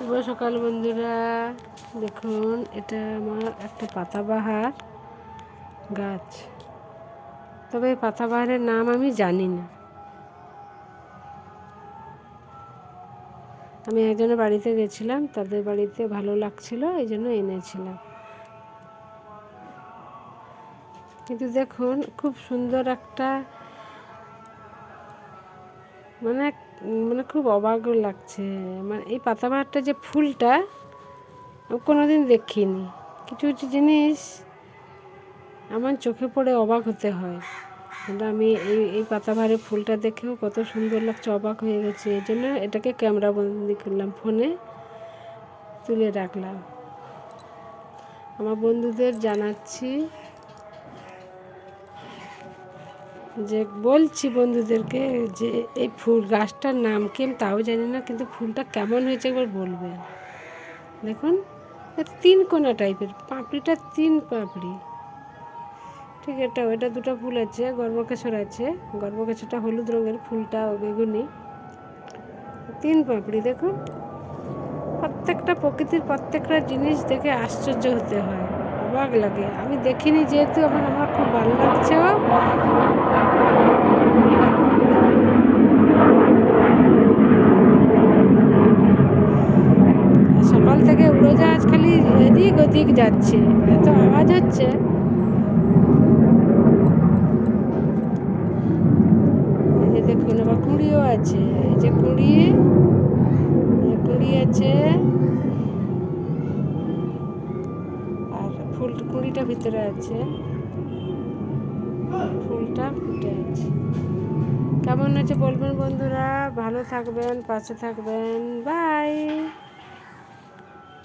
শুভ সকাল বন্ধুরা, দেখুন এটা আমার একটা পাতাবাহার গাছ। তবে পাতাবাহারের নাম আমি জানি না। আমি একজনের বাড়িতে গেছিলাম, তাদের বাড়িতে ভালো লাগছিল, এই জন্য এনেছিলাম। কিন্তু দেখুন খুব সুন্দর একটা মানে মানে খুব অবাক লাগছে। মানে এই পাতাবাহারটা যে ফুলটা কোনোদিন দেখিনি। কিছু কিছু জিনিস আমার চোখে পড়ে অবাক হতে হয়। কিন্তু আমি এই পাতাবাহারের ফুলটা দেখেও কত সুন্দর লাগছে, অবাক হয়ে গেছে। এই জন্য এটাকে ক্যামেরা বন্দি করলাম, ফোনে তুলে রাখলাম। আমার বন্ধুদের জানাচ্ছি, যে বলছি বন্ধুদেরকে যে এই ফুল গাছটার নাম কি আমি তাও জানি না, কিন্তু ফুলটা কেমন হয়েছে একবার বলবেন। দেখুন 3 কোনা টাইপের, পাপড়িটা 3 পাপড়ি। ঠিক এটা দুটো ফুল আছে, গর্ভকেশর আছে। গর্ভকেশরটা হলুদ রঙের, ফুলটা বেগুনি। 3 পাপড়ি। দেখুন প্রত্যেকটা প্রকৃতির প্রত্যেকটা জিনিস দেখে আশ্চর্য হতে হয়, অবাক লাগে। আমি দেখিনি যেহেতু আমার খুব ভালো লাগছে। সকাল থেকে উড়োজাহাজ খালি এদিক ওদিক যাচ্ছে, এত আওয়াজ হচ্ছে। এই যে দেখুন আবার কুঁড়িও আছে, এই যে কুঁড়ি আছে, আর কুঁড়িটা ভিতরে আছে, ফুলটা ফুটে আছে। কেমন আছে বলবেন বন্ধুরা, ভালো থাকবেন, পাশে থাকবেন, বাই।